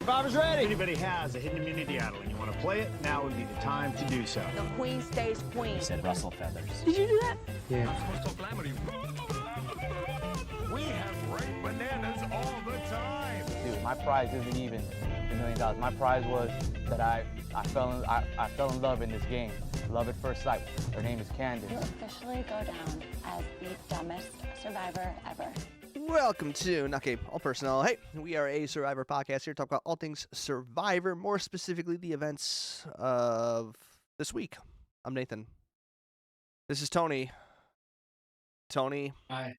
Survivor's If ready. anybody has a hidden immunity idol and you want to play it, now would be the time to do so. The queen stays queen. You said rustle feathers. Did you do that? We have ripe bananas all the time. Dude, my prize isn't even $1 million. My prize was that I fell in love in this game. Love at first sight. Her name is Candace. You officially go down as the dumbest survivor ever. Welcome to Not Game All Personnel. Hey, we are a Survivor podcast here to talk about all things Survivor, more specifically the events of this week. I'm Nathan. This is Tony. Tony. Hi.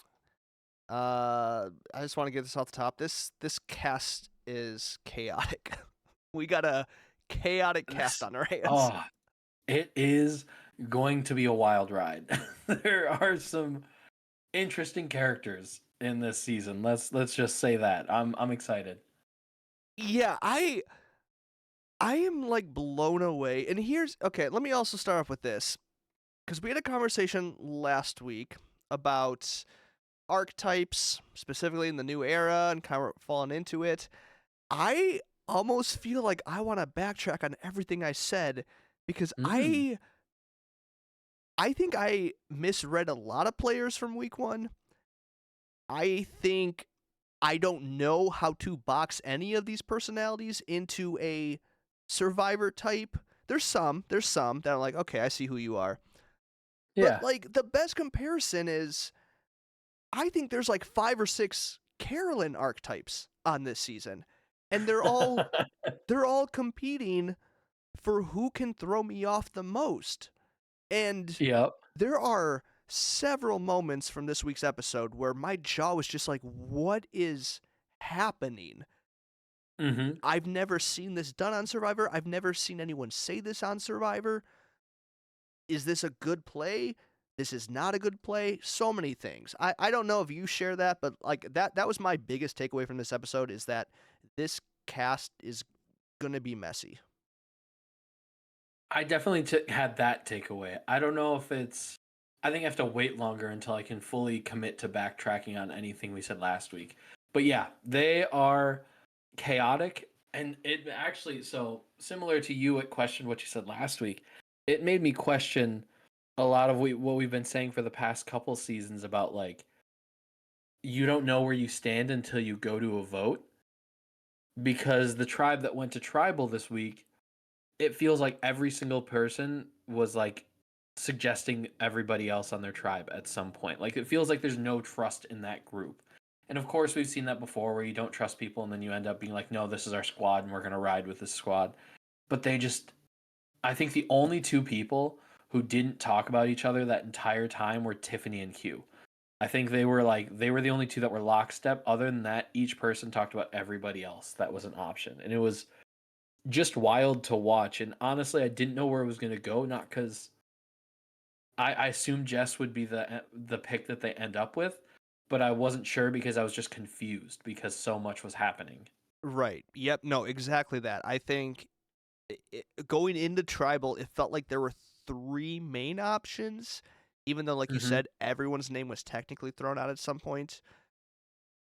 I just want to get this off the top. This cast is chaotic. We got a chaotic cast on our hands. Oh, it is going to be a wild ride. There are some interesting characters in this season. Let's just say that. I'm excited. Yeah, I am like blown away. And okay, let me also start off with this. Because we had a conversation last week about archetypes, specifically in the new era and kind of falling into it. I almost feel like I want to backtrack on everything I said because I think I misread a lot of players from week one. I think I don't know how to box any of these personalities into a Survivor type. There's some that I'm like, okay, I see who you are. Yeah. But like the best comparison is I think there's like 5 or 6 Carolyn archetypes on this season. And they're all competing for who can throw me off the most. And Yep. there are several moments from this week's episode where my jaw was just like, what is happening? Mm-hmm. I've never seen this done on Survivor. I've never seen anyone say this on Survivor. Is this a good play? This is not a good play. So many things. I don't know if you share that, but like that was my biggest takeaway from this episode is that this cast is going to be messy. I definitely had that takeaway. I don't know if I think I have to wait longer until I can fully commit to backtracking on anything we said last week. But yeah, they are chaotic. And it actually, so similar to you at questioned what you said last week, it made me question a lot of what we've been saying for the past couple seasons about like, you don't know where you stand until you go to a vote. Because the tribe that went to tribal this week, it feels like every single person was like suggesting everybody else on their tribe at some point. Like it feels like there's no trust in that group. And of course we've seen that before where you don't trust people and then you end up being like, no, this is our squad and we're going to ride with this squad. But I think the only 2 people who didn't talk about each other that entire time were Tiffany and Q. I think they were the only 2 that were lockstep. Other than that, each person talked about everybody else. That was an option. And it was just wild to watch. And honestly, I didn't know where it was going to go. Not because I assumed Jess would be the pick that they end up with, but I wasn't sure because I was just confused because so much was happening. Right. Yep. No, exactly that. I think going into tribal, it felt like there were 3 main options, even though, like you said, everyone's name was technically thrown out at some point.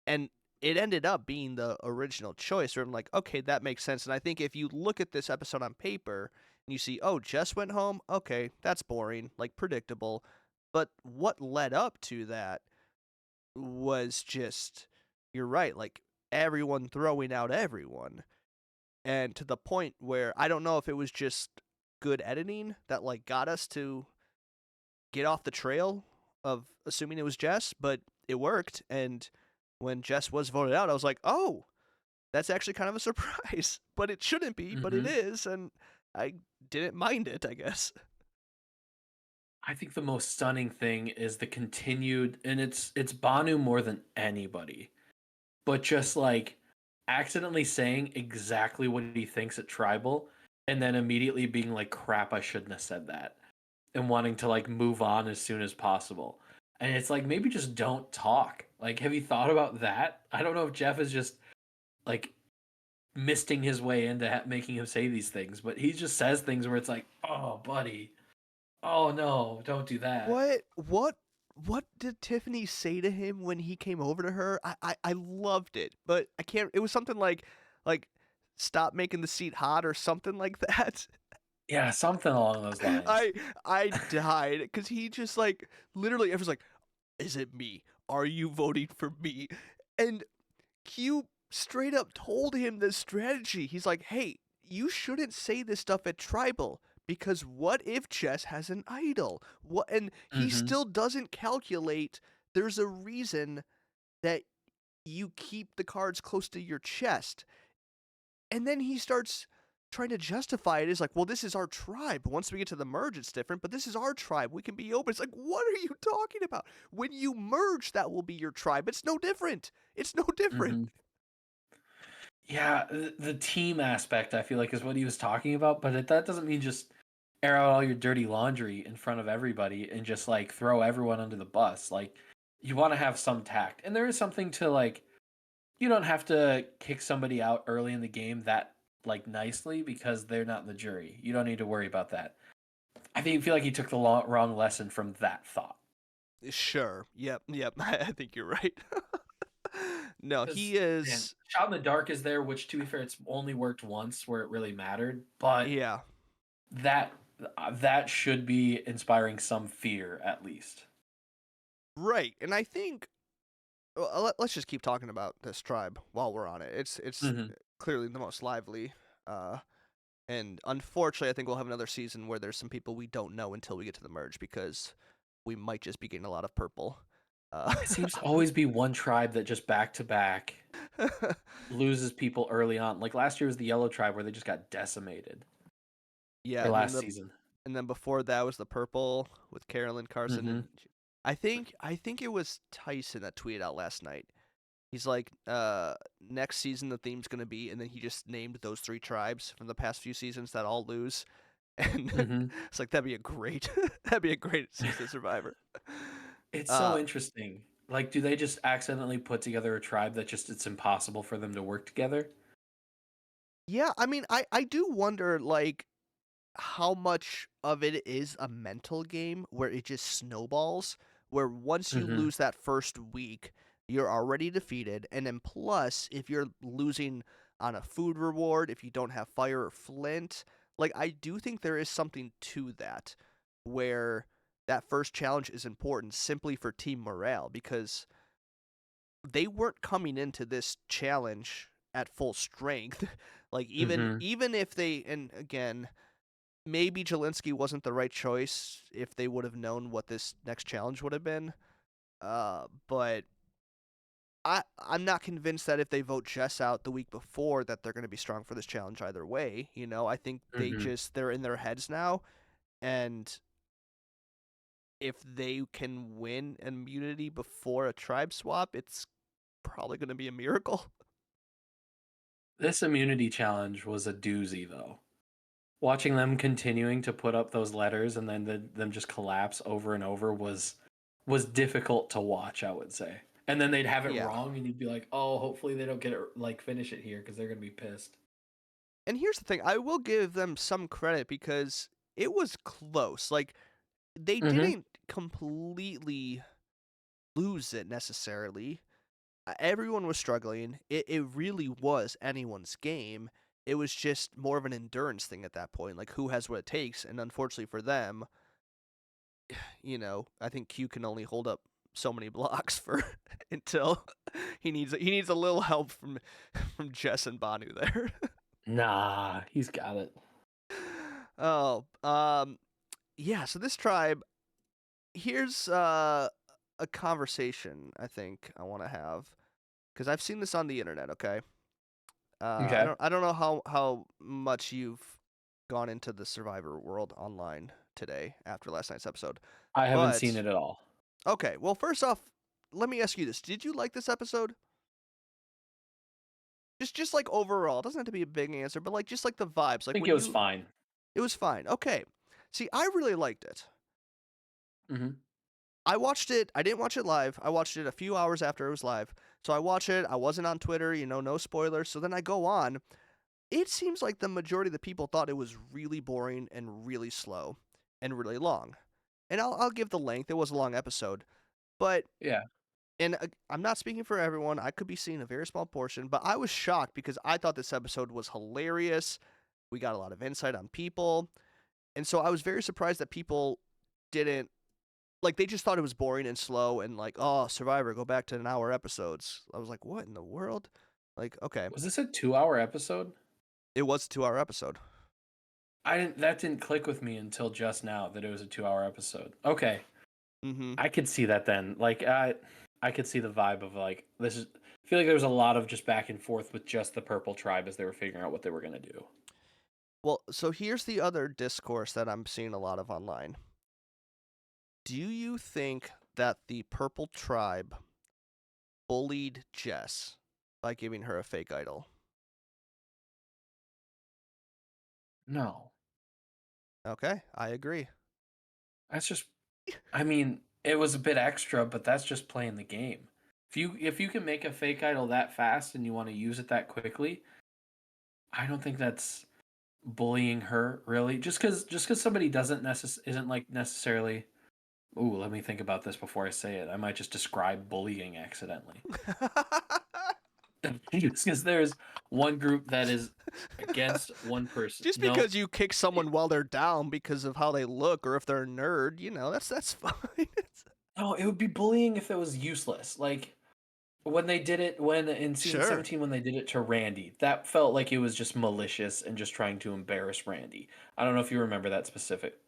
And it ended up being the original choice where I'm like, okay, that makes sense. And I think if you look at this episode on paper and you see, oh, Jess went home, okay, that's boring, like predictable. But what led up to that was just, you're right, like everyone throwing out everyone. And to the point where I don't know if it was just good editing that like got us to get off the trail of assuming it was Jess, but it worked. And when Jess was voted out, I was like, oh, that's actually kind of a surprise. But it shouldn't be, but it is. And I didn't mind it, I guess. I think the most stunning thing is the continued, and it's Banu more than anybody, but just like accidentally saying exactly what he thinks at tribal and then immediately being like, crap, I shouldn't have said that, and wanting to like move on as soon as possible. And it's like, maybe just don't talk. Like, have you thought about that? I don't know if Jeff is just like misting his way into making him say these things, but he just says things where it's like, oh, buddy, oh no, don't do that. What did Tiffany say to him when he came over to her? I loved it, but I can't. It was something like stop making the seat hot or something like that. Yeah, something along those lines. I died because he just like literally everyone's like, "Is it me? Are you voting for me?" And Q straight up told him the strategy. He's like, "Hey, you shouldn't say this stuff at Tribal because what if Jess has an idol? What?" And he Mhm. still doesn't calculate. There's a reason that you keep the cards close to your chest. And then he starts trying to justify it as like, well, this is our tribe. Once we get to the merge, it's different, but this is our tribe. We can be open. It's like, what are you talking about? When you merge, that will be your tribe. It's no different. It's no different. Mhm. Yeah, the team aspect I feel like is what he was talking about, but that doesn't mean just air out all your dirty laundry in front of everybody and just like throw everyone under the bus. Like you want to have some tact. And there is something to like you don't have to kick somebody out early in the game that like nicely because they're not in the jury. You don't need to worry about that. I feel like he took the wrong lesson from that thought. Sure. Yep. Yep. I think you're right. No, 'Cause, he man, is. Shot in the Dark is there, which to be fair, it's only worked once where it really mattered. But Yeah. that that should be inspiring some fear at least. Right. And I think let's just keep talking about this tribe while we're on it. It's Mhm. clearly the most lively. And unfortunately, I think we'll have another season where there's some people we don't know until we get to the merge because we might just be getting a lot of purple. It seems to always be one tribe that just back to back loses people early on. Like last year was the Yellow Tribe where they just got decimated. Yeah, Or last season. and then before that was the purple with Carolyn Carson Mhm. and I think it was Tyson that tweeted out last night. He's like, next season the theme's gonna be, and then he just named those 3 tribes from the past few seasons that all lose, and Mhm. it's like that'd be a great season of Survivor. It's Uh, so interesting. Like, do they just accidentally put together a tribe that just it's impossible for them to work together? yeah, I mean, I do wonder like how much of it is a mental game where it just snowballs, where once you Mhm. lose that first week, you're already defeated, and then plus if you're losing on a food reward, if you don't have fire or flint, like I do think there is something to that where that first challenge is important simply for team morale because they weren't coming into this challenge at full strength. Like Mhm. even if they, and again, maybe Jelinski wasn't the right choice if they would have known what this next challenge would have been. But I'm not convinced that if they vote Jess out the week before that they're going to be strong for this challenge either way. You know, I think Mhm. they're in their heads now, and if they can win immunity before a tribe swap, it's probably going to be a miracle. This immunity challenge was a doozy though. Watching them continuing to put up those letters and then them just collapse over and over was difficult to watch, I would say. And then they'd have it Yeah. wrong and you'd be like, "Oh, hopefully they don't get it like finish it here because they're going to be pissed." And here's the thing, I will give them some credit because it was close. Like they Mhm. didn't completely lose it necessarily. Everyone was struggling. It really was anyone's game. It was just more of an endurance thing at that point, like who has what it takes. And unfortunately for them, you know, I think Q can only hold up so many blocks for until he needs a little help from Jess and Banu there. Nah, he's got it. Oh, yeah. So this tribe, here's a conversation I think I want to have because I've seen this on the internet. Okay, Okay. I don't know how much you've gone into the Survivor world online today after last night's episode, I haven't seen but it at all. okay. Well, first off, let me ask you this: did you like this episode? Just like overall, it doesn't have to be a big answer, but like just like the vibes, I like think when it was you, fine. it was fine. Okay, see, I really liked it. Mhm. I watched it. I didn't watch it live. I watched it a few hours after it was live. So I watch it. I wasn't on Twitter, you know, no spoilers. So then I go on. It seems like the majority of the people thought it was really boring and really slow and really long. And I'll give the length. It was a long episode, but Yeah. And I'm not speaking for everyone. I could be seeing a very small portion, but I was shocked because I thought this episode was hilarious. We got a lot of insight on people. And so I was very surprised that people didn't like they just thought it was boring and slow and like, oh, Survivor, go back to an hour episodes. I was like, what in the world? Like, okay, Was this a 2-hour episode? it was a 2 hour episode. That didn't click with me until just now that it was a 2-hour episode. Okay. Mm-hmm. I could see that then. Like I could see the vibe of like this is I feel like there was a lot of just back and forth with just the purple tribe as they were figuring out what they were gonna do. Well, so here's the other discourse that I'm seeing a lot of online. Do you think that the purple tribe bullied Jess by giving her a fake idol? No. Okay, I agree. That's just I mean, it was a bit extra, but that's just playing the game. If you can make a fake idol that fast and you want to use it that quickly, I don't think that's bullying her really. Just cuz somebody isn't like necessarily. Ooh, let me think about this before I say it. I might just describe bullying accidentally. Just because there's one group that is against one person. Just No, because you kick someone while they're down because of how they look or if they're a nerd, that's fine. no, it would be bullying if it was useless. Like when they did it when in season Sure. 17 when they did it to Randy, that felt like it was just malicious and just trying to embarrass Randy. I don't know if you remember that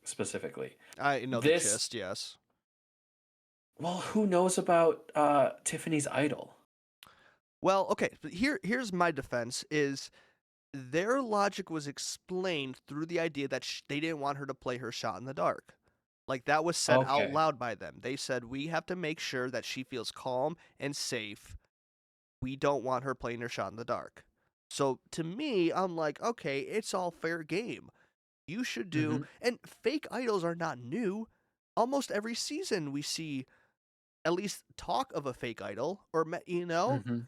specifically. I know This- the gist, yes. Well, who knows about Tiffany's idol? Well, okay, but here's my defense is their logic was explained through the idea that they didn't want her to play her shot in the dark. Like that was said out Okay. loud by them. They said we have to make sure that she feels calm and safe. We don't want her playing her shot in the dark. So to me, I'm like, okay, it's all fair game. You should do, and fake idols are not new. Almost every season we see at least talk of a fake idol, or Mhm.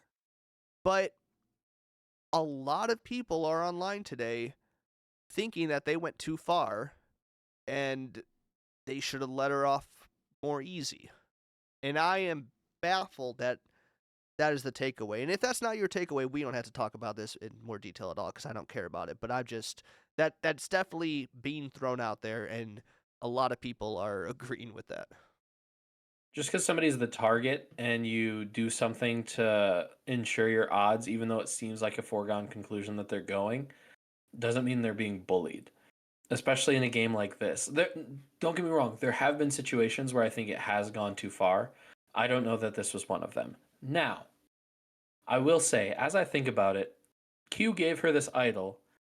but a lot of people are online today thinking that they went too far and they should have let her off more easy. And I am baffled that that is the takeaway. And if that's not your takeaway, we don't have to talk about this in more detail at all because I don't care about it. But I'm just that's definitely being thrown out there, and a lot of people are agreeing with that. Just because somebody's the target and you do something to ensure your odds, even though it seems like a foregone conclusion that they're going, doesn't mean they're being bullied. Especially in a game like this. Don't get me wrong, there have been situations where I think it has gone too far. I don't know that this was one of them. Now, I will say, as I think about it, Q gave her this idol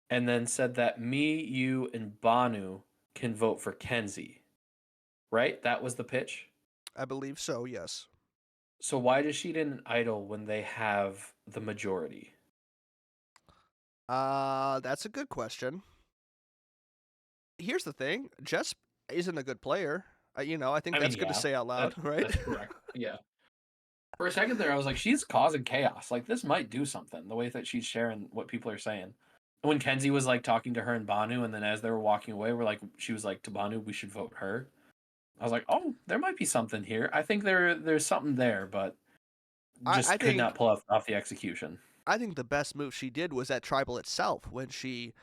and then said that me, you, and Banu can vote for Kenzie. Right? That was the pitch? I believe so, yes. So why does she need an idol when they have the majority? That's a good question. Here's the thing: Jess isn't a good player. I think that's good to yeah, say out loud, right? That's correct. Yeah. For a second there, I was like, she's causing chaos. Like, this might do something, the way that she's sharing what people are saying. When Kenzie was, like, talking to her and Banu, and then as they were walking away, she was like, to Banu, we should vote her. I was like, oh, there might be something here. I think there's something there, but just I could not think- pull off the execution. I think the best move she did was at Tribal itself when she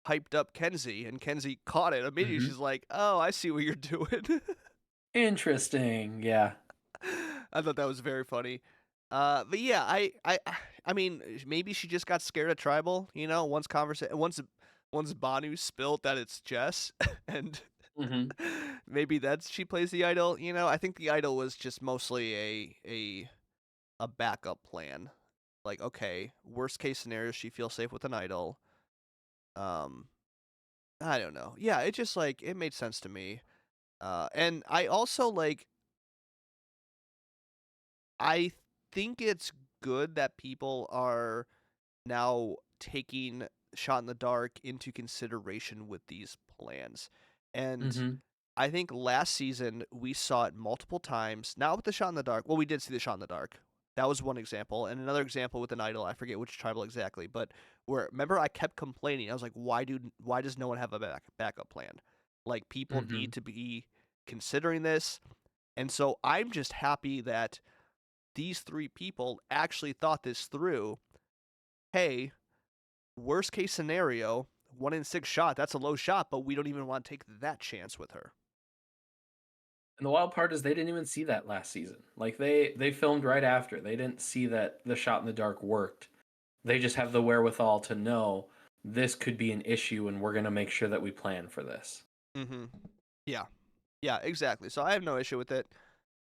hyped up Kenzie and Kenzie caught it immediately. Mhm. She's like, "Oh, I see what you're doing." Interesting. Yeah. I thought that was very funny. But yeah, I mean, maybe she just got scared of Tribal. Once Banu spilt that it's Jess, and hmm maybe she plays the idol. I think the idol was just mostly a backup plan. Like, okay, worst case scenario, she feels safe with an idol. I don't know. Yeah, it just it made sense to me. And I also I think it's good that people are now taking Shot in the Dark into consideration with these plans. And hmm I think last season we saw it multiple times. Not with the Shot in the Dark. Well, we did see the Shot in the Dark. That was one example. And another example with an idol, I forget which tribal exactly, but remember I kept complaining. I was like, why does no one have a backup plan? Like, people need to be considering this. And so I'm just happy that these 3 people actually thought this through. Hey, worst case scenario, 1 in 6 shot, that's a low shot, but we don't even want to take that chance with her. And the wild part is they didn't even see that last season. Like they filmed right after. They didn't see that the shot in the dark worked. They just have the wherewithal to know this could be an issue and we're going to make sure that we plan for this. Mm-hmm. Yeah. Yeah, exactly. So I have no issue with it.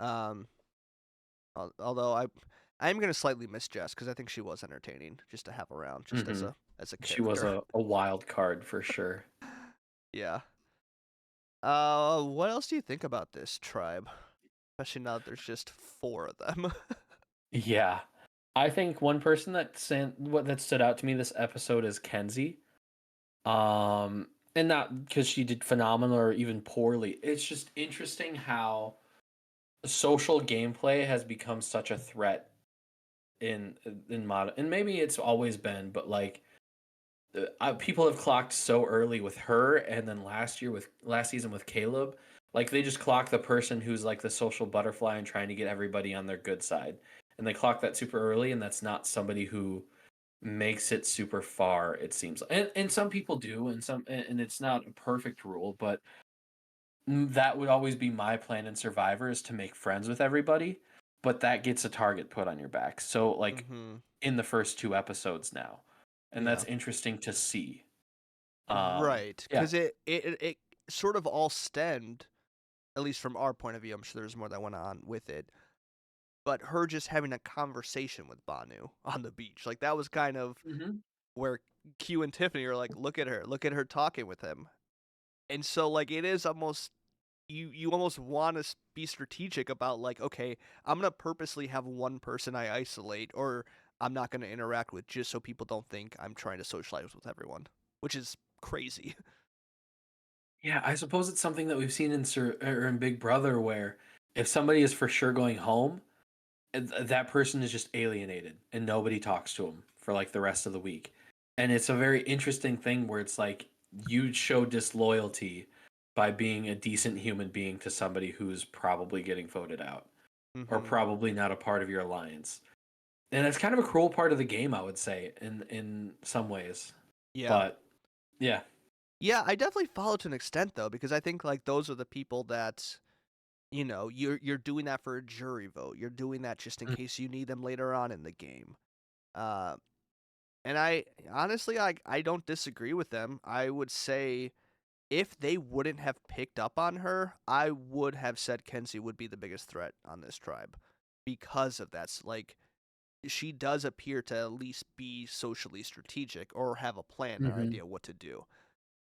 Although I'm going to slightly miss Jess because I think she was entertaining just to have around just as a character. She was a wild card for sure. Yeah. What else do you think about this tribe? Especially now that there's just 4 of them. Yeah. I think one person that stood out to me this episode is Kenzie. And not because she did phenomenal or even poorly. It's just interesting how social gameplay has become such a threat in modern, and maybe it's always been, but like people have clocked so early with her, and then last season with Caleb, like they just clock the person who's like the social butterfly and trying to get everybody on their good side, and they clock that super early, and that's not somebody who makes it super far, it seems. And some people do, and it's not a perfect rule, but that would always be my plan in Survivor, is to make friends with everybody, but that gets a target put on your back. So like in the first 2 episodes now, and that's interesting to see. Right, because it sort of all stemmed, at least from our point of view. I'm sure there's more that went on with it, but her just having a conversation with Banu on the beach, like that was kind of where Q and Tiffany are like, look at her talking with him. And so like it is almost, you almost want to be strategic about like, okay, I'm going to purposely have one person I isolate, or I'm not going to interact with, just so people don't think I'm trying to socialize with everyone, which is crazy. Yeah, I suppose it's something that we've seen in Big Brother, where if somebody is for sure going home, that person is just alienated and nobody talks to them for like the rest of the week. And it's a very interesting thing where it's like you show disloyalty by being a decent human being to somebody who's probably getting voted out or probably not a part of your alliance. And it's kind of a cruel part of the game, I would say, in some ways. Yeah. But yeah. Yeah, I definitely follow to an extent though, because I think like those are the people that, you know, you're doing that for a jury vote. You're doing that just in case you need them later on in the game. And I honestly, I don't disagree with them. I would say if they wouldn't have picked up on her, I would have said Kenzie would be the biggest threat on this tribe because of that. Like, she does appear to at least be socially strategic or have a plan or idea what to do.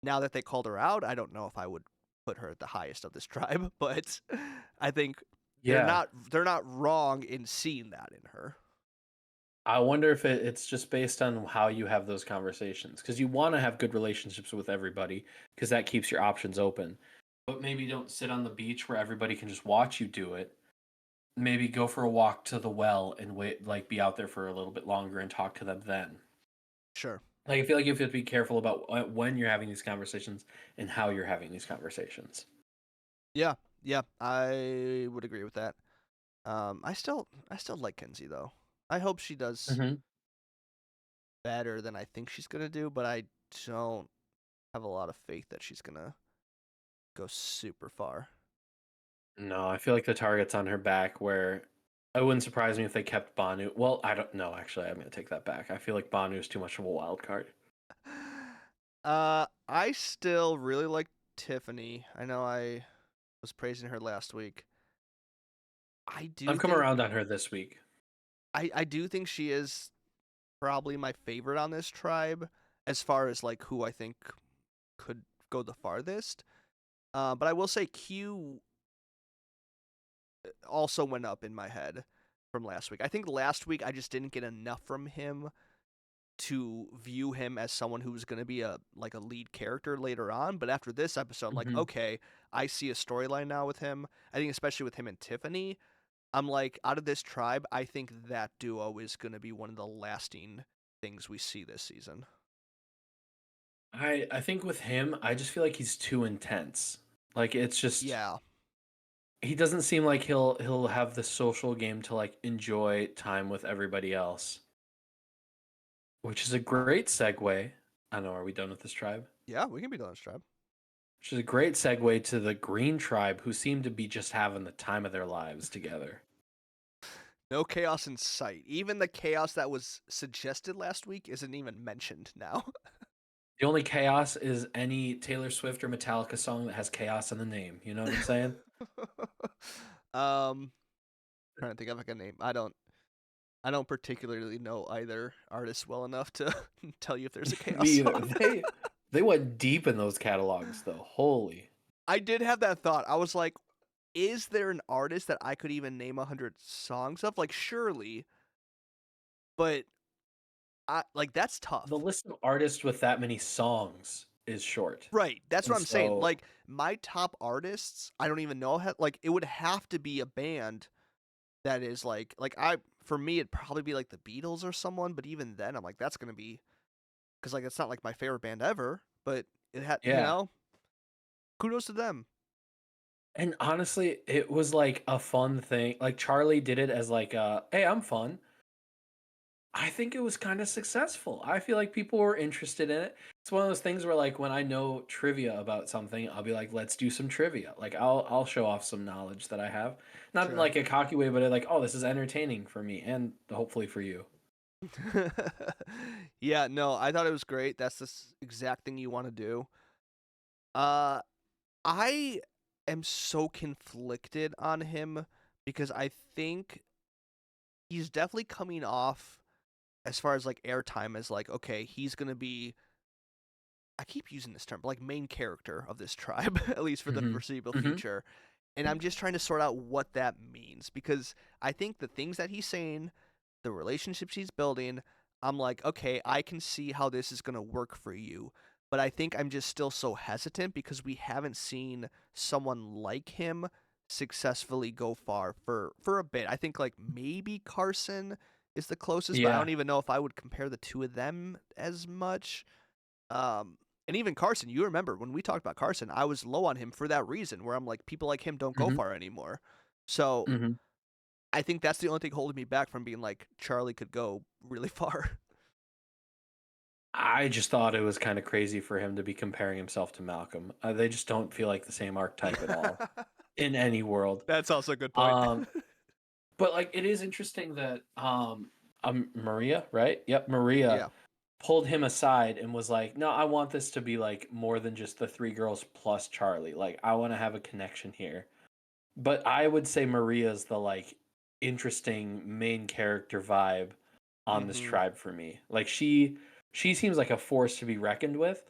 Now that they called her out, I don't know if I would put her at the highest of this tribe, but I think they're not wrong in seeing that in her. I wonder if it's just based on how you have those conversations, because you want to have good relationships with everybody because that keeps your options open. But maybe don't sit on the beach where everybody can just watch you do it. Maybe go for a walk to the well and wait, like be out there for a little bit longer and talk to them then. Sure. Like I feel like you have to be careful about when you're having these conversations and how you're having these conversations. Yeah, I would agree with that. I still like Kenzie though. I hope she does better than I think she's gonna do, but I don't have a lot of faith that she's gonna go super far. No, I feel like the target's on her back, where it wouldn't surprise me if they kept Banu. Well, I don't know, actually. I'm going to take that back. I feel like Banu is too much of a wild card. I still really like Tiffany. I know I was praising her last week. I'm coming around on her this week. I do think she is probably my favorite on this tribe as far as like who I think could go the farthest. But I will say Q also went up in my head from last week. I think last week I just didn't get enough from him to view him as someone who was going to be a lead character later on. But after this episode, like, okay, I see a storyline now with him. I think especially with him and Tiffany, I'm like, out of this tribe, I think that duo is going to be one of the lasting things we see this season. I think with him, I just feel like he's too intense. Like, it's just... Yeah. he doesn't seem like he'll have the social game to like enjoy time with everybody else, which is a great segue. I don't know, are we done with this tribe? Yeah, we can be done with tribe. Which is a great segue to the Green Tribe, who seem to be just having the time of their lives together. No chaos in sight. Even the chaos that was suggested last week isn't even mentioned now. The only chaos is any Taylor Swift or Metallica song that has chaos in the name. You know what I'm saying? Trying to think of like a name. I don't particularly know either artist well enough to tell you if there's a chaos Me either. song. They went deep in those catalogs, though. Holy. I did have that thought. I was like, is there an artist that I could even name 100 songs of? Like, surely, but that's tough. The list of artists with that many songs is short. Right. That's what And I'm saying. so- Like, my top artists, I don't even know. Like, it would have to be a band that is for me, it'd probably be like the Beatles or someone. But even then, I'm like, that's gonna be because like it's not like my favorite band ever. But it had, Yeah. kudos to them. And honestly, it was like a fun thing. Like Charlie did it as like hey, I'm fun. I think it was kind of successful. I feel like people were interested in it. It's one of those things where like when I know trivia about something, I'll be like, let's do some trivia. Like I'll show off some knowledge that I have. Not in Sure. like a cocky way, but like, oh, this is entertaining for me and hopefully for you. Yeah, no, I thought it was great. That's the exact thing you want to do. I am so conflicted on him because I think he's definitely coming off as far as like airtime as like, okay, he's gonna be, I keep using this term, but like main character of this tribe, at least for the Mhm. foreseeable Mhm. future. And I'm just trying to sort out what that means because I think the things that he's saying, the relationships he's building, I'm like, okay, I can see how this is gonna work for you. But I think I'm just still so hesitant because we haven't seen someone like him successfully go far for a bit. I think like maybe Carson is the closest, but I Yeah. don't even know if I would compare the two of them as much. And even Carson, you remember when we talked about Carson, I was low on him for that reason, where I'm like, people like him don't go Mhm. far anymore. So Mhm. I think that's the only thing holding me back from being like Charlie could go really far. I just thought it was kind of crazy for him to be comparing himself to Malcolm. They just don't feel like the same archetype at all in any world. That's also a good point. But like it is interesting that Maria, right? Yep, Maria Yeah. pulled him aside and was like, "No, I want this to be like more than just the three girls plus Charlie. Like I want to have a connection here." But I would say Maria's the like interesting main character vibe on this Mhm. tribe for me. Like she seems like a force to be reckoned with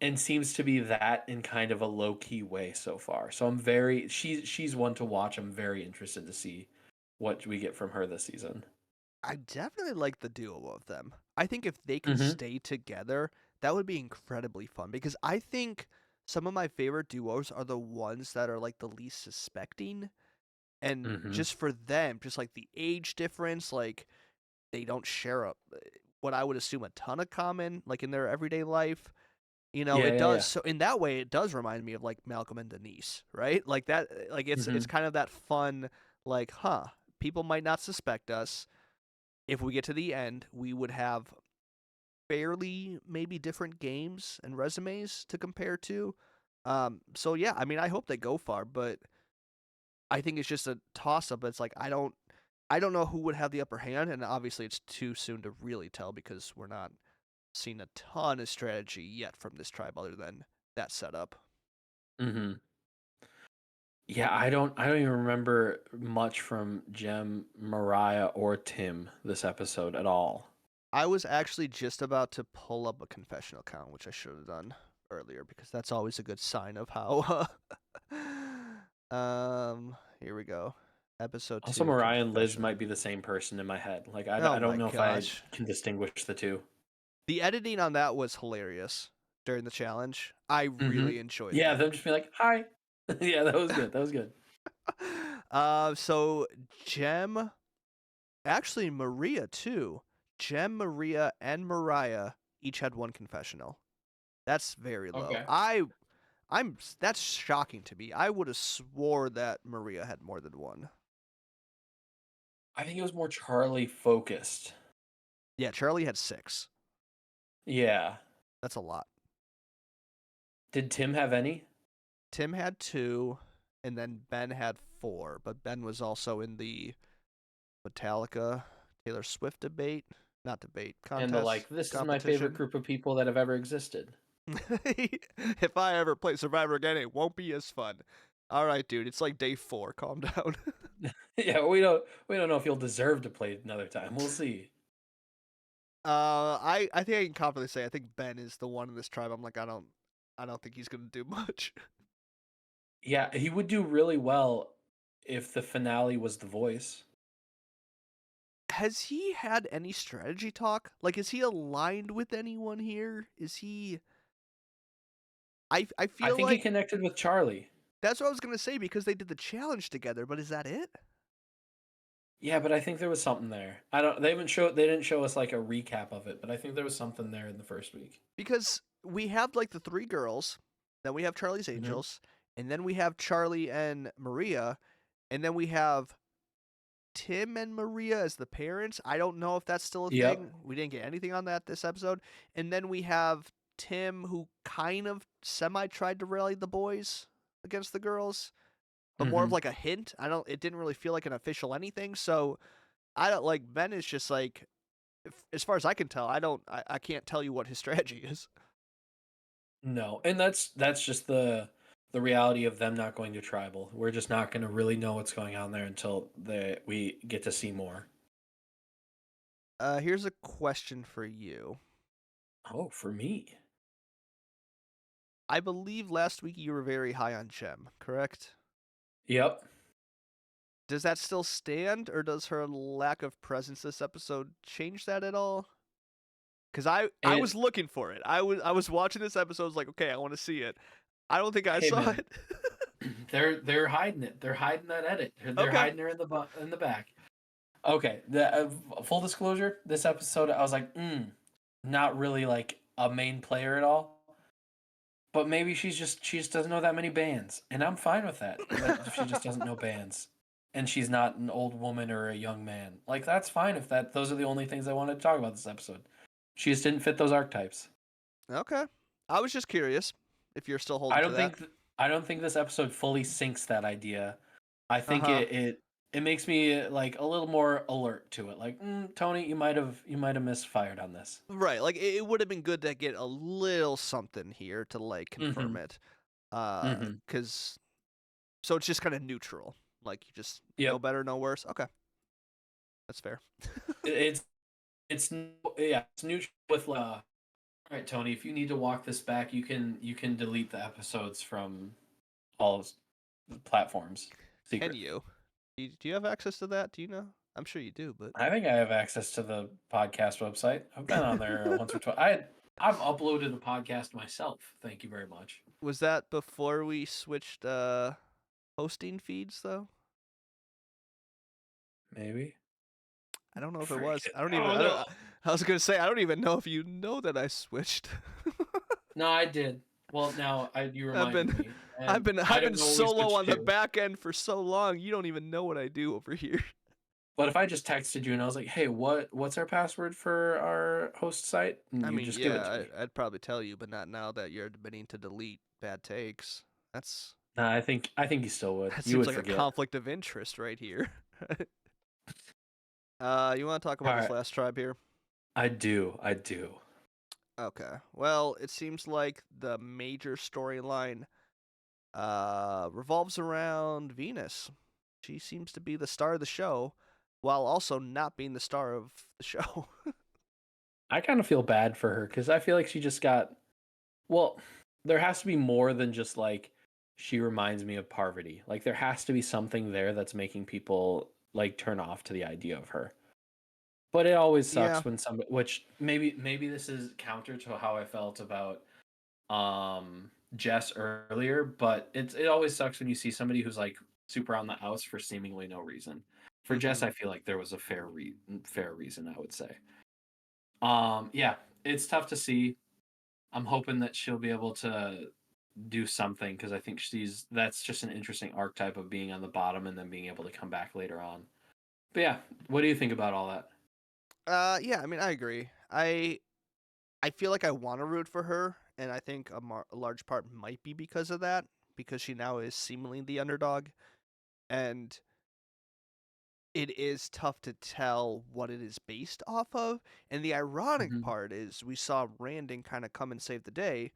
and seems to be that in kind of a low-key way so far. So I'm very she's one to watch. I'm very interested to see what we get from her this season. I definitely like the duo of them. I think if they could Mhm. stay together, that would be incredibly fun because I think some of my favorite duos are the ones that are like the least suspecting. And Mhm. just for them, just like the age difference, like they don't share what I would assume a ton of common, like in their everyday life. Yeah, It yeah, does. yeah. So in that way, it does remind me of like Malcolm and Denise, right? Like that. Like it's Mhm. kind of that fun, like, people might not suspect us. If we get to the end, we would have fairly maybe different games and resumes to compare to. So yeah, I mean, I hope they go far, but I think it's just a toss up. It's like I don't know who would have the upper hand, and obviously it's too soon to really tell because we're not seeing a ton of strategy yet from this tribe other than that setup. Mhm. Yeah, I don't even remember much from Jem, Mariah, or Tim this episode at all. I was actually just about to pull up a confessional count, which I should have done earlier because that's always a good sign of how. Here we go. Episode 2. Also, Mariah and Liz confession. might be the same person in my head. Like Oh I don't my know if gosh. I can distinguish the two. The editing on that was hilarious during the challenge. I really enjoyed Yeah, that. them just be like, "Hi." Yeah, that was good. That was good. So Jem, actually Maria too. Jem, Maria, and Mariah each had one confessional. That's very low. Okay. I That's shocking to me. I would have swore that Maria had more than one. I think it was more Charlie focused. Yeah, Charlie had 6. Yeah. That's a lot. Did Tim have any? Tim had 2, and then Ben had 4. But Ben was also in the Metallica Taylor Swift debate, not debate contest. And this is my favorite group of people that have ever existed. If I ever play Survivor again, it won't be as fun. All right, dude, it's like day 4. Calm down. Yeah, we don't know if you'll deserve to play another time. We'll see. I think I can confidently say I think Ben is the one in this tribe. I'm like, I don't think he's gonna do much. Yeah, he would do really well if the finale was The Voice. Has he had any strategy talk? Like, is he aligned with anyone here? Is he? I I feel think he like connected with Charlie. that's what I was gonna say because they did the challenge together. But is that it? Yeah, but I think there was something there. I don't. They didn't show us like a recap of it, but I think there was something there in the first week. Because we have like the 3 girls, then we have Charlie's Angels, and then we have Charlie and Maria, and then we have Tim and Maria as the parents. I don't know if that's still a Yep. thing. We didn't get anything on that this episode. And then we have Tim, who kind of semi tried to rally the boys against the girls, but more of like a hint. It didn't really feel like an official anything. So I don't like Ben is just like, as far as I can tell, I can't tell you what his strategy is. No, and that's just the reality of them not going to tribal. We're just not going to really know what's going on there until we get to see more. Here's a question for you. Oh, for me. I believe last week you were very high on Jem, correct? Yep. Does that still stand, or does her lack of presence this episode change that at all? Because I was looking for it. I was watching this episode. I was like, okay, I want to see it. I don't think I Hey, saw man. it. They're hiding it. They're hiding that edit. They're Okay. hiding her in the back. Okay. The full disclosure, this episode I was like, not really like a main player at all. But maybe she just doesn't know that many bands, and I'm fine with that. If she just doesn't know bands, and she's not an old woman or a young man, like that's fine. If those are the only things I wanted to talk about this episode, she just didn't fit those archetypes. Okay. I was just curious if you're still holding to that. I don't think this episode fully sinks that idea. I think Uh-huh. it makes me like a little more alert to it. Like, Tony, you might have misfired on this. Right, like it would have been good to get a little something here to like confirm it. Because so it's just kind of neutral. Like you just no better, no worse. Okay. That's fair. It's neutral with all right, Tony, if you need to walk this back, you can delete the episodes from all the platforms. Secret. Can you? Do you have access to that? Do you know? I'm sure you do, but I think I have access to the podcast website. I've been on there once or twice. I've uploaded a podcast myself. Thank you very much. was that before we switched hosting feeds though? Maybe. I don't know if it was. Forget- I don't even. Oh, I, no. don't, I was gonna say I don't even know if you know that I switched. No, I did. Well, now you reminded me. and I've been I don't know when we solo on the switched to. back end for so long. You don't even know what I do over here. But if I just texted you and I was like, "Hey, what's our password for our host site?" And I you mean, just give it to yeah, me. I'd probably tell you, but not now that you're admitting to delete bad takes. That's Nah, I think you still would. that You seems would like forget. a conflict of interest right here. You want to talk about this Alright. last tribe here? I do. Okay. Well, it seems like the major storyline revolves around Venus. She seems to be the star of the show, while also not being the star of the show. I kind of feel bad for her because I feel like she just got. Well, there has to be more than just like she reminds me of Parvati. Like there has to be something there that's making people like turn off to the idea of her. But it always sucks Yeah. when somebody, which maybe this is counter to how I felt about Jess earlier, but it always sucks when you see somebody who's like super on the outs for seemingly no reason. For Jess, I feel like there was a fair reason, I would say. Yeah, it's tough to see. I'm hoping that she'll be able to do something because I think that's just an interesting archetype of being on the bottom and then being able to come back later on. But yeah, what do you think about all that? Yeah, I mean, I agree. I feel like I want to root for her, and I think a large part might be because of that, because she now is seemingly the underdog, and it is tough to tell what it is based off of. And the ironic Hmm. part is we saw Randon kind of come and save the day,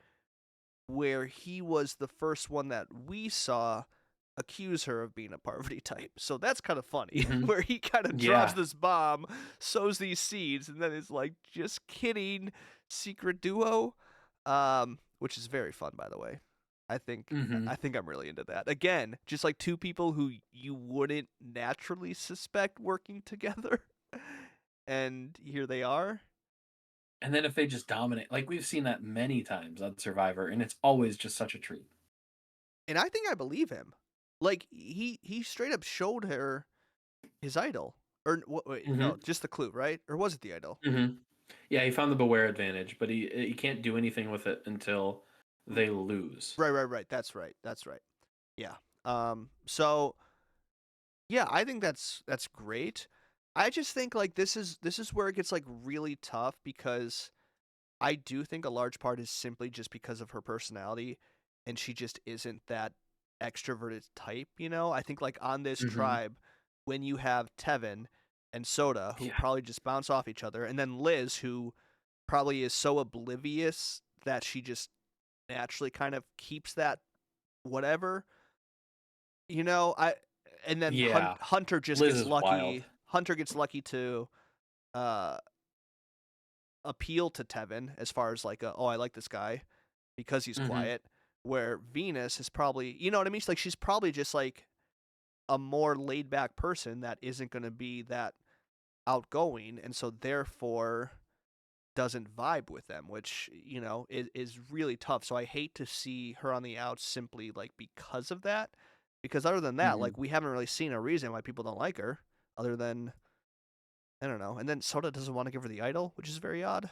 where he was the first one that we saw accuse her of being a Parvati type. So that's kind of funny, Hmm. where he kind of drops Yeah. this bomb, sows these seeds, and then is like, just kidding, secret duo, which is very fun, by the way. I think Hmm. I think I'm really into that. Again, just like two people who you wouldn't naturally suspect working together, and here they are. And then if they just dominate, like we've seen that many times on Survivor, and it's always just such a treat. And I think I believe him. Like he straight up showed her his idol. Or wait, Hmm. no, just the clue, right? Or was it the idol? Hmm. Yeah, he found the beware advantage, but he can't do anything with it until they lose. Right. That's right. That's right. Yeah. So yeah, I think that's great. I just think like this is where it gets like really tough, because I do think a large part is simply just because of her personality, and she just isn't that extroverted type, you know? I think like on this Hmm. tribe, when you have Tevin and Soda, who Yeah. probably just bounce off each other, and then Liz, who probably is so oblivious that she just naturally kind of keeps that whatever, you know, and then Yeah. Hunter just Liz gets is wild. lucky. Hunter gets lucky to uh appeal to Tevin as far as like oh, I like this guy because he's Hmm. quiet, where Venus is probably, you know what I mean? It's like she's probably just like a more laid back person that isn't going to be that outgoing, and so therefore doesn't vibe with them, which, you know, is really tough. So I hate to see her on the outs simply like because of that, because other than that, Hmm. like we haven't really seen a reason why people don't like her other than, I don't know. And then Soda doesn't want to give her the idol, which is very odd.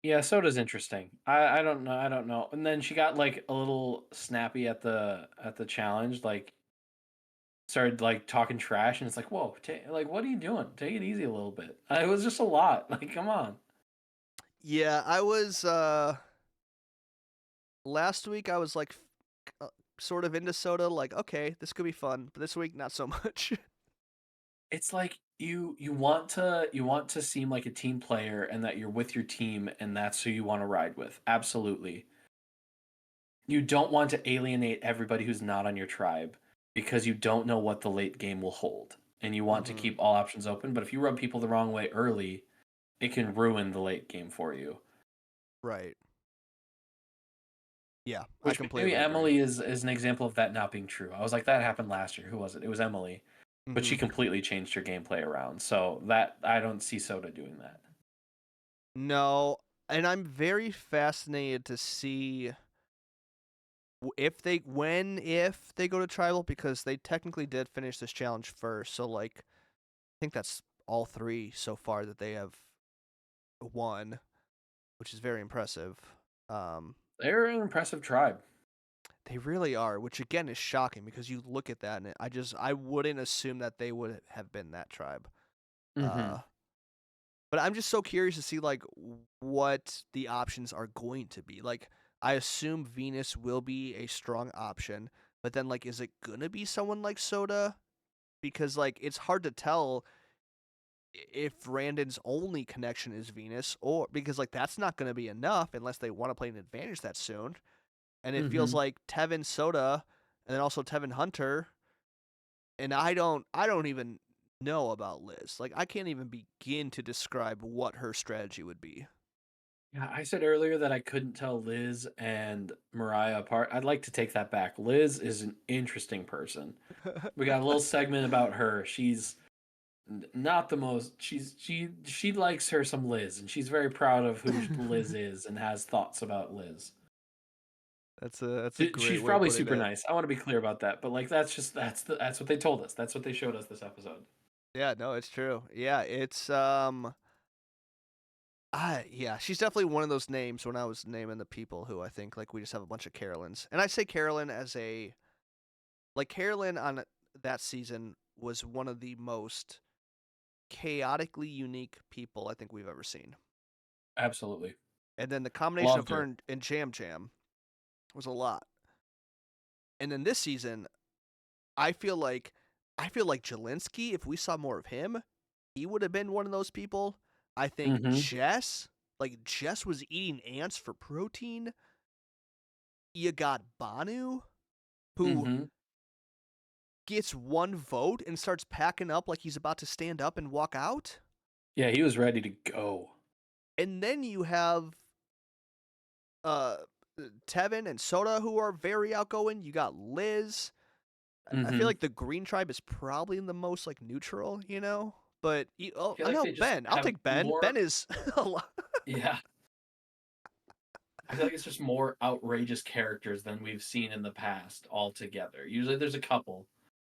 Yeah, soda's interesting. I don't know. I don't know. And then she got like a little snappy at the challenge, like started like talking trash, and it's like, whoa, like what are you doing? Take it easy a little bit. It was just a lot. Like, come on. Yeah, I was last week I was like uh, sort of into Soda, like okay, this could be fun, but this week not so much. It's like you want to seem like a team player and that you're with your team and that's who you want to ride with. Absolutely. You don't want to alienate everybody who's not on your tribe because you don't know what the late game will hold. And you want to Mhm. keep all options open, but if you rub people the wrong way early, it can ruin the late game for you. Right. Yeah, I Which maybe completely agree. Emily is an example of that not being true. I was like, that happened last year. Who was it? It was Emily. But she Mhm. completely changed her gameplay around. So that I don't see Soda doing that. No, and I'm very fascinated to see if they go to tribal, because they technically did finish this challenge first. So like I think that's all three so far that they have won, which is very impressive. Um They're an impressive tribe. they really are, which again is shocking, because you look at that and I wouldn't assume that they would have been that tribe. Hmm. Uh but I'm just so curious to see like what the options are going to be. Like I assume Venus will be a strong option, but then like is it gonna be someone like Soda? Because like it's hard to tell if Randon's only connection is Venus, or because like that's not gonna be enough unless they want to play an advantage that soon. And it feels Hmm. like Tevin Soda and then also Tevin Hunter, and I don't even know about Liz. Like I can't even begin to describe what her strategy would be. Yeah, I said earlier that I couldn't tell Liz and Mariah apart. I'd like to take that back. Liz is an interesting person. We got a little segment about her. She's not the most. She likes her some Liz, and she's very proud of who Liz is and has thoughts about Liz. That's a great She's way of probably putting super it. nice. I want to be clear about that. But like that's what they told us. That's what they showed us this episode. Yeah, no, it's true. Yeah, it's Yeah, she's definitely one of those names when I was naming the people who I think like we just have a bunch of Carolyns. And I say Carolyn as a like Carolyn on that season was one of the most chaotically unique people I think we've ever seen. Absolutely. And then the combination Loved of her her. and Jam Jam was a lot. And then this season, I feel like Jelinski, if we saw more of him, he would have been one of those people. I think Mhm. Jess was eating ants for protein. You got Banu, who Mhm. gets one vote and starts packing up like he's about to stand up and walk out. Yeah, he was ready to go. And then you have uh Tevin and Soda who are very outgoing. You got Liz. I feel Mhm. like the Green Tribe is probably the most like neutral, you know. But I feel I like know they just Ben. I'll have take Ben. more. Ben is a lot. Yeah. I feel like it's just more outrageous characters than we've seen in the past altogether. Usually there's a couple,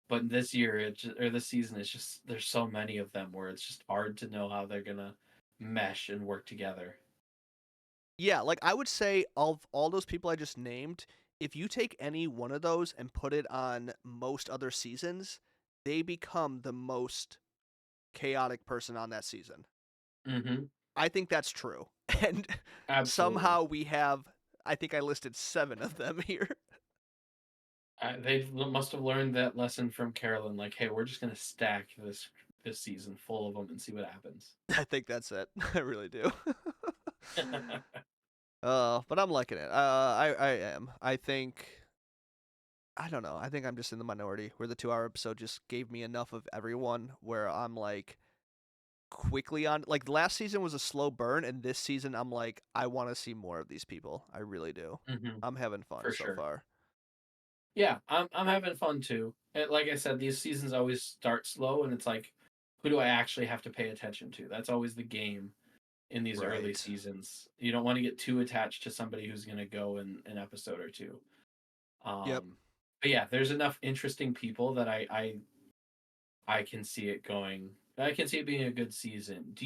but this year or this season it's just there's so many of them where it's just hard to know how they're gonna mesh and work together. Yeah, like I would say of all those people I just named, if you take any one of those and put it on most other seasons, they become the most chaotic person on that season. Mhm. I think that's true. And Absolutely. somehow we have, I think I listed 7 of them here. They must have learned that lesson from Carolyn. Like, hey, we're just gonna stack this season full of them and see what happens. I think that's it. I really do. But I'm liking it. I am. I think I don't know. I think I'm just in the minority where the 2-hour episode just gave me enough of everyone where I'm like quickly on like last season was a slow burn and this season I'm like I want to see more of these people. I really do. Mhm. I'm having fun For so sure. far. Yeah, I'm having fun too. Like I said, these seasons always start slow, and it's like, who do I actually have to pay attention to? That's always the game in these early Right. seasons. You don't want to get too attached to somebody who's going to go in an episode or two. Yep. But yeah, there's enough interesting people that I can see it going. I can see it being a good season. Do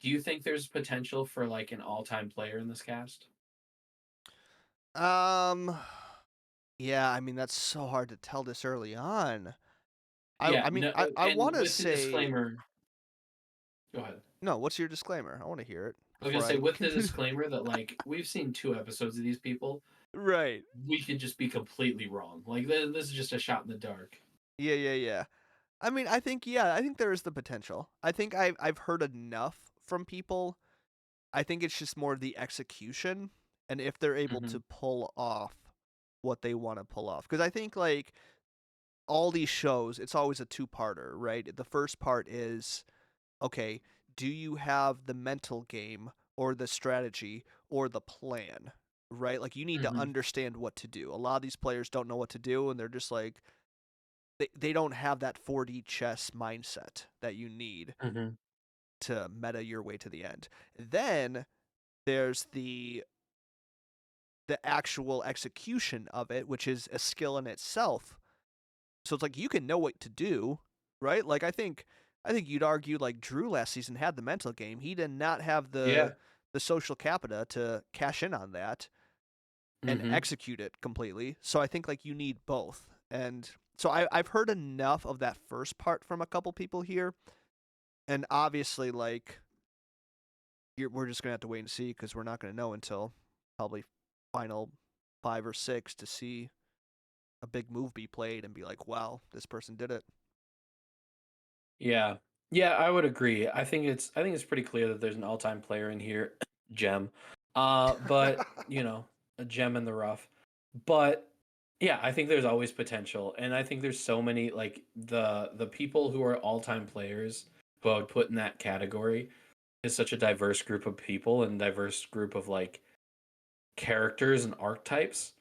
you think there's potential for like an all time player in this cast? Um yeah, I mean that's so hard to tell this early on. Yeah, I mean no, I want and to with the say disclaimer, go ahead. no, what's your disclaimer? I want to hear it I was gonna before say I with the disclaimer that like we've seen 2 episodes of these people, Right. we could just be completely wrong. Like this is just a shot in the dark. Yeah. I mean, I think there is the potential. I think I've heard enough from people. I think it's just more the execution and if they're able Hmm. to pull off what they want to pull off. Because I think like all these shows, it's always a two-parter, right? The first part is okay, do you have the mental game or the strategy or the plan? Right? Like you need to Hmm. understand what to do. A lot of these players don't know what to do and they're just like they don't have that 4D chess mindset that you need Hmm. to meta your way to the end. Then there's the actual execution of it, which is a skill in itself. So it's like you can know what to do, right? Like I think you'd argue like Drew last season had the mental game. He did not have Yeah. the social capita to cash in on that and Hmm. execute it completely. So I think like you need both. And so I've heard enough of that first part from a couple people here. And obviously like we're just gonna have to wait and see because we're not gonna know until probably final 5 or 6 to see a big move be played and be like, wow, this person did it. Yeah. Yeah, I would agree. I think it's pretty clear that there's an all time player in here, Gem. But a gem in the rough. But yeah, I think there's always potential, and I think there's so many like the people who are all time players who I would put in that category is such a diverse group of people and diverse group of like characters and archetypes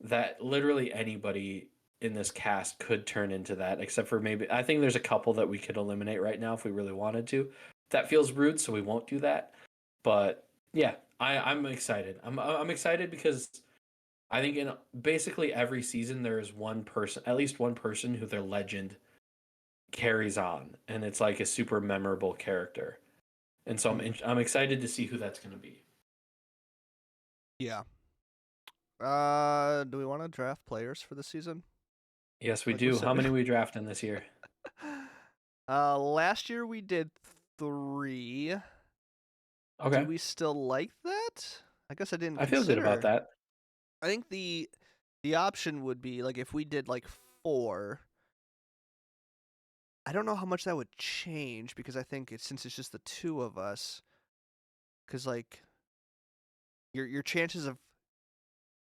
that literally anybody in this cast could turn into that, except for maybe I think there's a couple that we could eliminate right now if we really wanted to. That feels rude, so we won't do that. But yeah, I'm excited. I'm excited because I think in basically every season there is one person, at least one person, who their legend carries on, and it's like a super memorable character. And so I'm excited to see who that's going to be. Yeah. Do we want to draft players for the season? Yes, we Like we do. said- How many we drafting this year? Last year we did 3. Okay. Do we still like that? I guess I didn't. I feel good about consider- that. I think the option would be like if we did like 4. I don't know how much that would change because I think since it's just the 2 of us, because like your chances of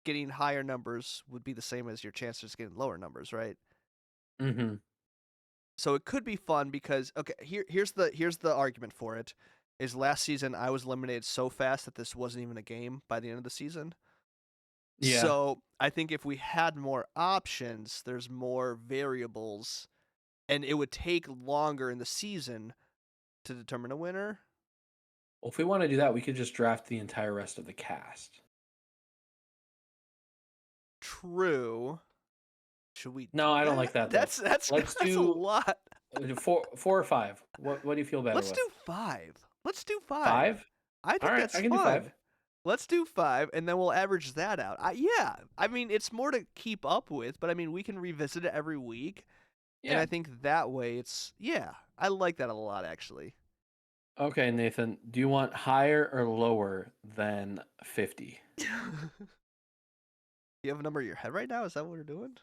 getting higher numbers would be the same as your chances of getting lower numbers, right? Mm-hmm. So it could be fun because okay, here's the argument for it. Is last season I was eliminated so fast that this wasn't even a game by the end of the season. Yeah. So I think if we had more options, there's more variables, and it would take longer in the season to determine a winner. Well, if we want to do that, we could just draft the entire rest of the cast. True. Should we? No, do I don't like that, though. That's Let's that's a do- lot. 4 or 5. What do you feel better Let's with? do 5. Let's do 5. 5? I think All right, that's I can fun. do 5. Let's do 5, and then we'll average that out. Yeah, I mean it's more to keep up with, but I mean we can revisit it every week, and Yeah. I think that way it's I like that a lot actually. Okay, Nathan, do you want higher or lower than 50? You have a number in your head right now? Is that what we're doing?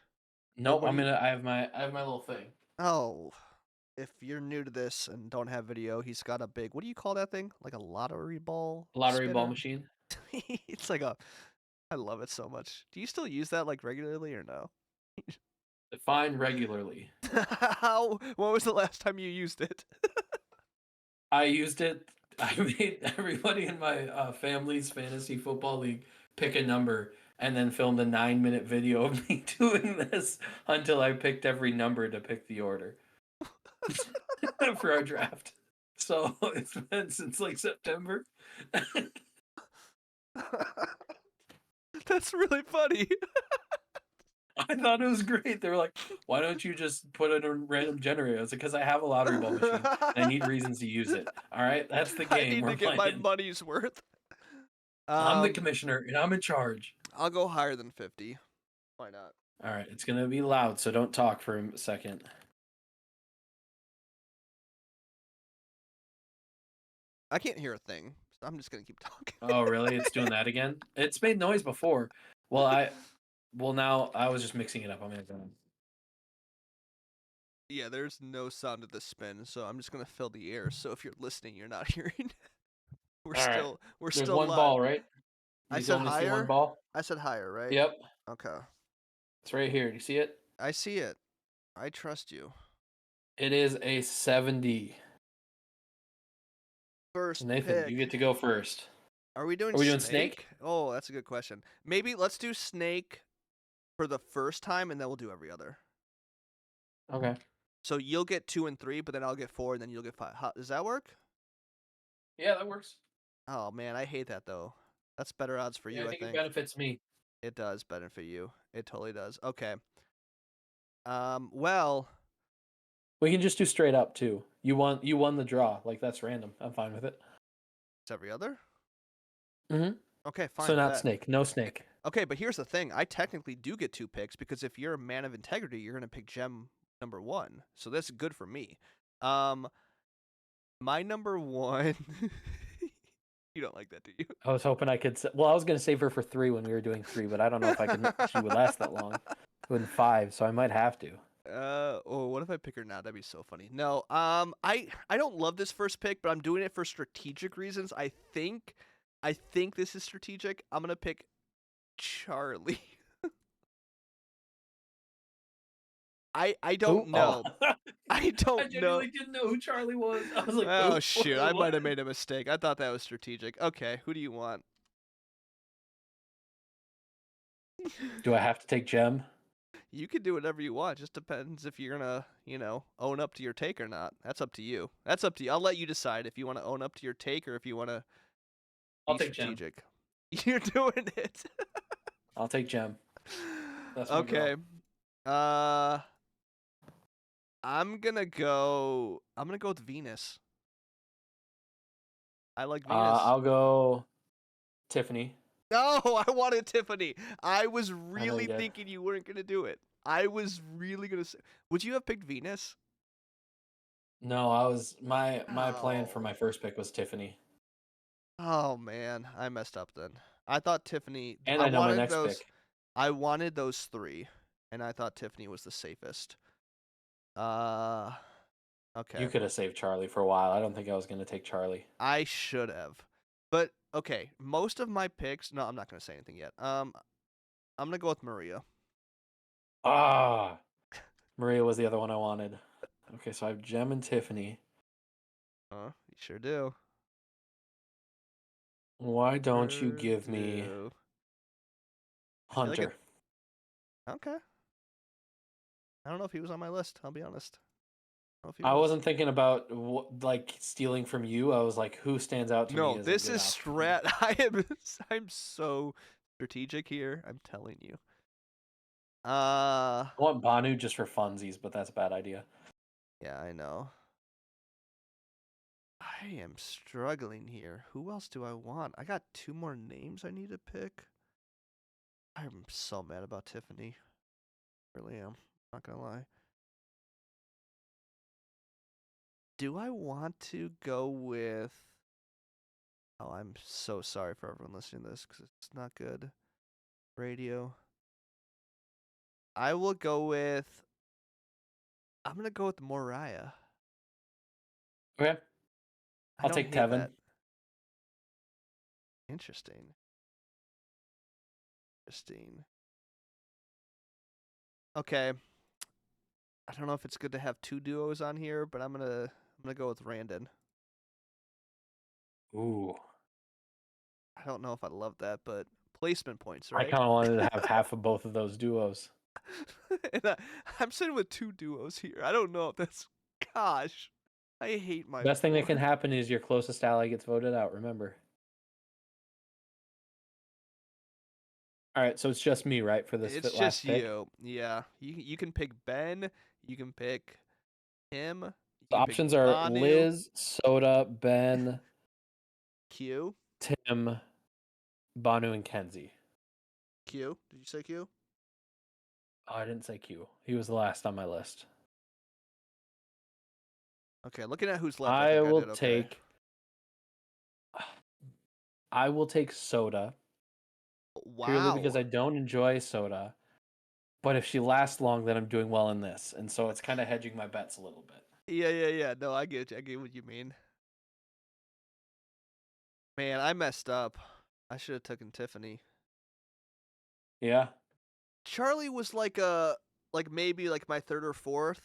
No, what do you- I have my little thing. Oh, if you're new to this and don't have video, he's got a big. What do you call that thing? Like a lottery ball? Lottery ball spinner? machine. It's like a. I love it so much. Do you still use that like regularly or no? Define regularly. How? When was the last time you used it? I used it. I made everybody in my family's fantasy football league pick a number and then filmed a 9-minute video of me doing this until I picked every number to pick the order for our draft. So it's been since like September. That's really funny. I thought it was great. They were like, "Why don't you just put in a random generator?" I was like, "Because I have a lottery ball machine. And I need reasons to use it." All right, that's the game I need we're to get playing. my money's worth. I'm the commissioner and I'm in charge. I'll go higher than 50. Why not? All right, it's gonna be loud, so don't talk for a second. I can't hear a thing, so I'm just gonna keep talking. Oh, really? It's doing that again? It's made noise before. Well, now I was just mixing it up. I'm gonna go. Yeah, there's no sound of the spin, so I'm just gonna fill the air. So if you're listening, you're not hearing. We're All right. still we're There's still one live. ball, right? I You said only see higher? one ball. I said higher, right? Yep, Okay. it's right here. Do you see it? I see it. I trust you. It is a 70. First Nathan, pick. you get to go first. Are we doing Are we doing snake? Oh, that's a good question. Maybe let's do snake for the first time, and then we'll do every other. Okay. So you'll get 2 and 3, but then I'll get 4, and then you'll get 5. Does that work? Yeah, that works. Oh man, I hate that though. That's better odds for Yeah, you, I think it benefits me. It does benefit you. It totally does. Okay. Well, We can just do straight up too. You won the draw. Like that's random. I'm fine with it. it's every other. Mhm. Okay, fine. So not bet. snake. No snake. Okay, but here's the thing. I technically do get 2 picks because if you're a man of integrity, you're gonna pick gem number 1. So that's good for me. My number 1. You don't like that, do you? I was hoping I could. Well, I was gonna save her for 3 when we were doing 3, but I don't know if I could. She would last that long. With 5, so I might have to. Oh, what if I pick her now? That'd be so funny. No, I don't love this first pick, but I'm doing it for strategic reasons. I think this is strategic. I'm gonna pick Charlie. I don't Who? know. Oh. I don't I know. genuinely didn't know who Charlie was. I was like, Oh who? shoot, I might have What? made a mistake. I thought that was strategic. Okay, who do you want? Do I have to take Gem? You can do whatever you want. Just depends if you're gonna, own up to your take or not. That's up to you. That's up to you. I'll let you decide if you want to own up to your take or if you want to I'll be take Gem. strategic. You're doing it. I'll take Gem. That's my girl. Okay. I'm gonna go with Venus. I like Venus. I'll go Tiffany. No, I wanted Tiffany. I was you really did. thinking you weren't gonna do it. I was really gonna say. Would you have picked Venus? No, I was my plan for Oh. my first pick was Tiffany. Oh man, I messed up then. I thought Tiffany. And I I know my wanted next those. pick. I wanted those three, and I thought Tiffany was the safest. Uh, okay. You could have saved Charlie for a while. I don't think I was going to take Charlie. I should have. But okay, most of my picks. No, I'm not gonna say anything yet. I'm gonna go with Maria. Ah, Maria was the other one I wanted. Okay, so I have Jem and Tiffany. You sure do. Why don't you Sure give me do. I feel like Hunter? Okay. I don't know if he was on my list. I'll be honest. I don't know if he I was. wasn't thinking about like stealing from you. I was like, who stands out to me? No, As this a good is option? strat. I'm so strategic here. I'm telling you. I want Banu just for funsies, but that's a bad idea. Yeah, I know. I am struggling here. Who else do I want? I got 2 more names I need to pick. I'm so mad about Tiffany. Really am. Not gonna lie. Do I want to go with? Oh, I'm so sorry for everyone listening to this because it's not good. Radio. I will go with. I'm gonna go with Moriah. Okay, I I'll don't take hate Tevin. that. Interesting. Okay. I don't know if it's good to have 2 duos on here, but I'm gonna go with Randon. Ooh, I don't know if I love that, but placement points, I right? kind of wanted to have half of both of those duos. And I'm sitting with 2 duos here. I don't know if that's. Gosh, I hate my. Best thing that can board. happen is your closest ally gets voted out. Remember. All right, so it's just me, right, for this It's last just pick? you. Yeah, you can pick Ben. You can pick him. You The can pick options are Banu, Liz, Soda, Ben, Q. Tim, Banu, and Kenzie. Q. Did you say Q? Oh, I didn't say Q. He was the last on my list. Okay, looking at who's left, I think will I did okay. take. I will take Soda purely Wow. because I don't enjoy Soda. But if she lasts long, then I'm doing well in this, and so it's kind of hedging my bets a little bit. Yeah. No, I get you. I get what you mean. Man, I messed up. I should have taken Tiffany. Yeah. Charlie was like maybe like my 3rd or 4th,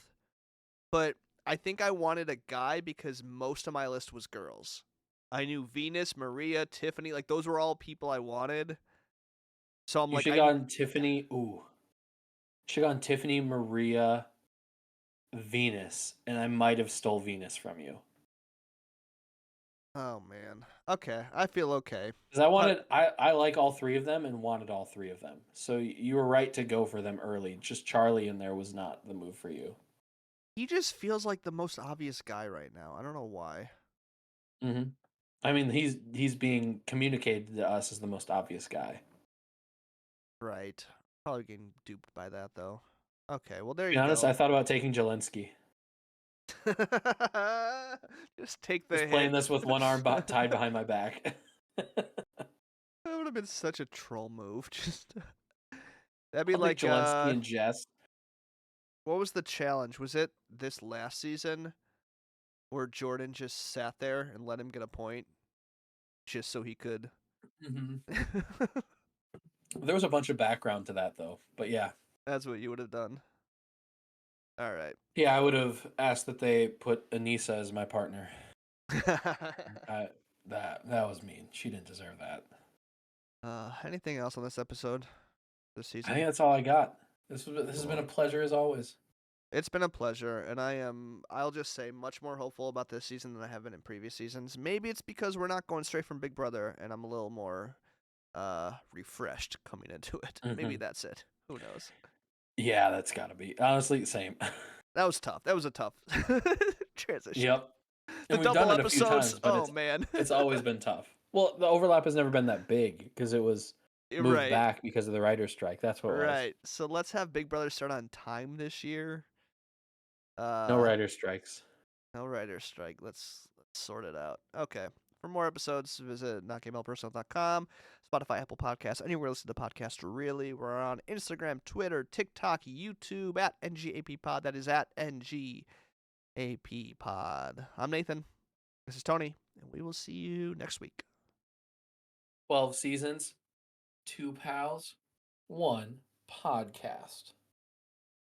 but I think I wanted a guy because most of my list was girls. I knew Venus, Maria, Tiffany, like those were all people I wanted. So I'm You like, should have gotten Tiffany. Ooh. Should have gone Tiffany, Maria, Venus, and I might have stole Venus from you. oh man. Okay, I feel okay. Because I like all 3 of them and wanted all 3 of them. So you were right to go for them early. Just Charlie in there was not the move for you. He just feels like the most obvious guy right now. I don't know why. Mm-hmm. I mean, he's being communicated to us as the most obvious guy. Right. Probably getting duped by that though. Okay, well there To you be honest, go. I thought about taking Jelensky. Just take the Just hit. playing this with one arm tied behind my back. That would have been such a troll move. Just that'd be I'll like take Jelensky and Jess. what was the challenge? Was it this last season where Jordan just sat there and let him get a point just so he could? Mm-hmm. There was a bunch of background to that though, but yeah. That's what you would have done. All right. Yeah, I would have asked that they put Anissa as my partner. That was mean. She didn't deserve that. Anything else on this episode? This season? I think that's all I got. This has been a pleasure as always. It's been a pleasure, and I'll just say, much more hopeful about this season than I have been in previous seasons. Maybe it's because we're not going straight from Big Brother, and I'm a little more refreshed coming into it. Maybe that's it. Who knows? Yeah, that's gotta be. Honestly, same. That was tough. That was a tough transition. Yep. The we've double done it a few episodes. times, but Oh man. it's always been tough. Well, the overlap has never been that big because it was moved Right. back because of the writer's strike. That's what it was. Right. So let's have Big Brother start on time this year. No writer's strikes. No writer's strike. Let's sort it out. Okay. For more episodes, visit notgamepersonal.com, Spotify, Apple Podcasts, anywhere you listen to podcasts. Really, we're on Instagram, Twitter, TikTok, YouTube at NGAPPod. That is at NGAPPod. I'm Nathan. This is Tony, and we will see you next week. 12 seasons, 2 pals, 1 podcast.